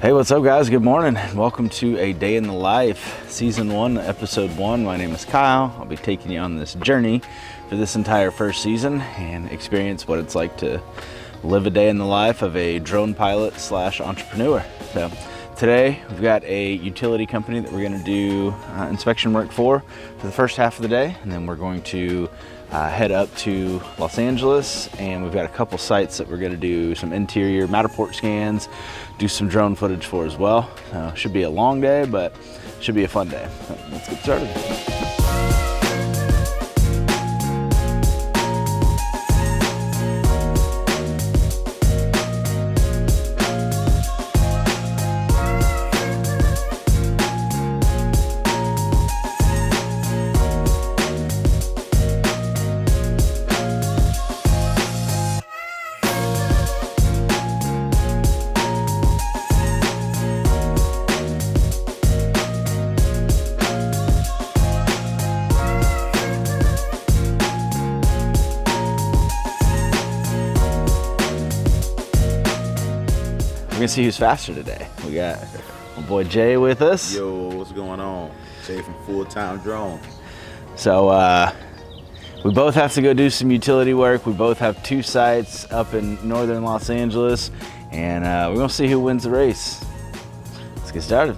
Hey, what's up guys? Good morning. Welcome to A Day in the Life, Season 1, Episode 1. My name is Kyle. I'll be taking you on this journey for this entire first season and experience what it's like to live a day in the life of a drone pilot slash entrepreneur. So today we've got a utility company that we're going to do inspection work for the first half of the day, and then we're going to head up to Los Angeles, and we've got a couple sites that we're going to do some interior Matterport scans, do some drone footage for as well. Should be a long day, but should be a fun day. So let's get started. We're gonna see who's faster today. We got my boy Jay with us. Yo, what's going on? Jay from Full Time Drones. So we both have to go do some utility work. We both have two sites up in northern Los Angeles, and we're gonna see who wins the race. Let's get started.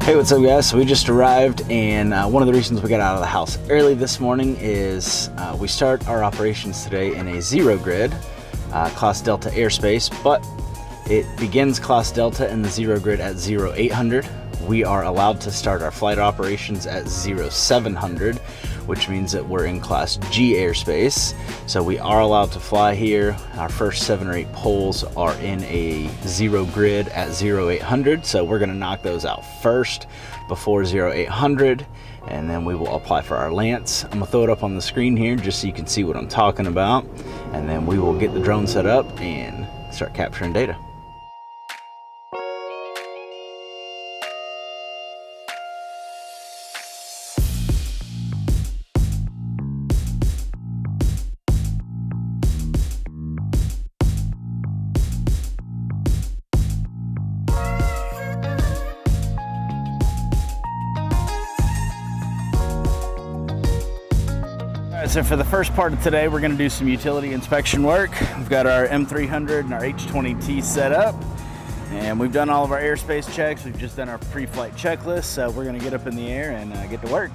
Hey, what's up guys? So we just arrived, and one of the reasons we got out of the house early this morning is we start our operations today in a zero grid class Delta airspace, but it begins class Delta in the zero grid at 0800. We are allowed to start our flight operations at 0700, which means that we're in class G airspace. So we are allowed to fly here. Our first 7 or 8 poles are in a zero grid at 0800. So we're gonna knock those out first before 0800, and then we will apply for our LAANC. I'm gonna throw it up on the screen here just so you can see what I'm talking about. And then we will get the drone set up and start capturing data. So for the first part of today, we're going to do some utility inspection work. We've got our M300 and our H20T set up, and we've done all of our airspace checks. We've just done our pre-flight checklist, so we're going to get up in the air and get to work.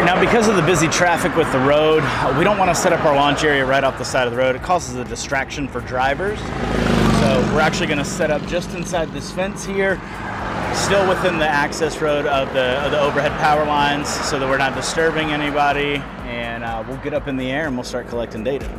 Now, because of the busy traffic with the road, we don't want to set up our launch area right off the side of the road. It causes a distraction for drivers. So we're actually going to set up just inside this fence here, still within the access road of the overhead power lines, so that we're not disturbing anybody. And we'll get up in the air and we'll start collecting data.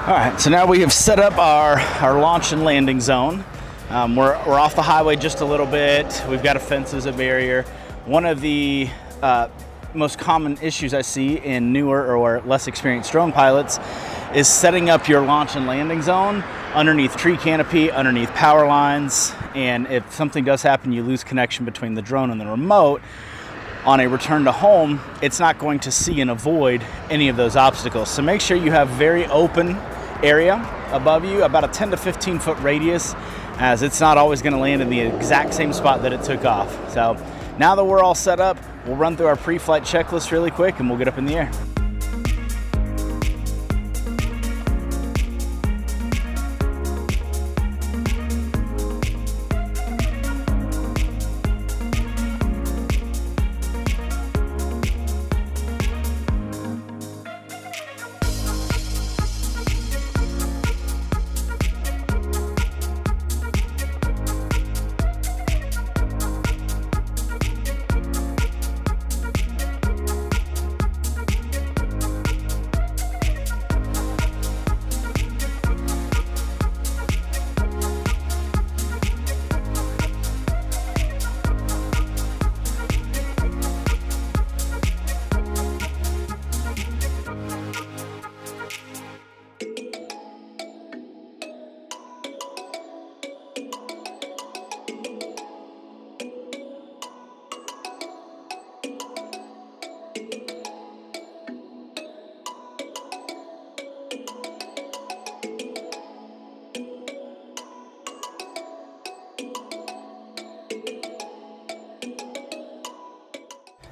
All right, so now we have set up our launch and landing zone. We're off the highway just a little bit. We've got a fence as a barrier. One of the most common issues I see in newer or less experienced drone pilots is setting up your launch and landing zone underneath tree canopy, underneath power lines, and if something does happen, you lose connection between the drone and the remote, on a return to home, it's not going to see and avoid any of those obstacles. So make sure you have very open area above you, about a 10 to 15 foot radius, as it's not always going to land in the exact same spot that it took off. So now that we're all set up, we'll run through our pre-flight checklist really quick and we'll get up in the air.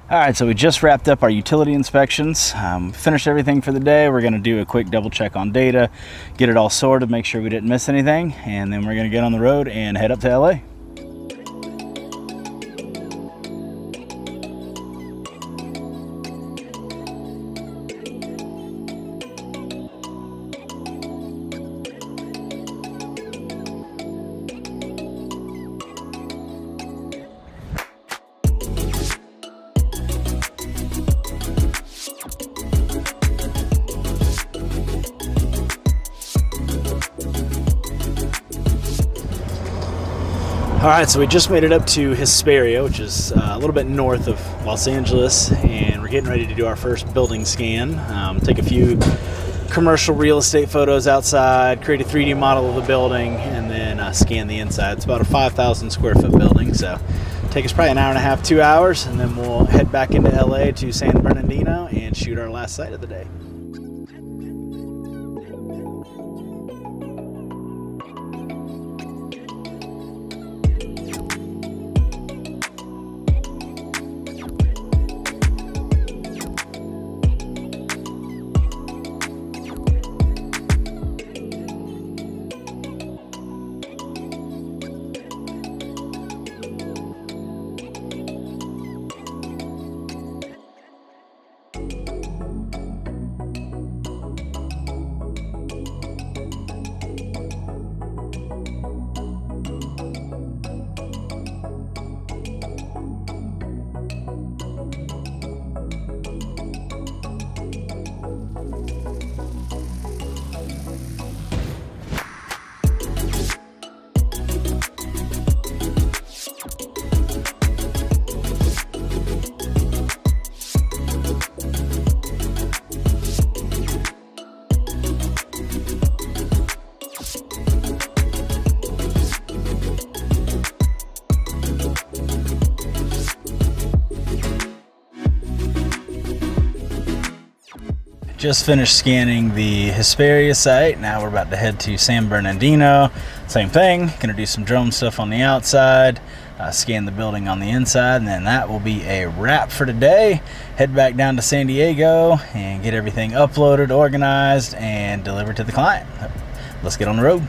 All right, so we just wrapped up our utility inspections, finished everything for the day. We're gonna do a quick double check on data, get it all sorted, make sure we didn't miss anything, and then we're gonna get on the road and head up to LA. All right, so we just made it up to Hesperia, which is a little bit north of Los Angeles, and we're getting ready to do our first building scan. Take a few commercial real estate photos outside, create a 3D model of the building, and then scan the inside. It's about a 5,000 square foot building, so take us probably an hour and a half, 2 hours, and then we'll head back into LA to San Bernardino and shoot our last sight of the day. Just finished scanning the Hesperia site. Now we're about to head to San Bernardino. Same thing, gonna do some drone stuff on the outside, scan the building on the inside, and then that will be a wrap for today. Head back down to San Diego and get everything uploaded, organized, and delivered to the client. Let's get on the road.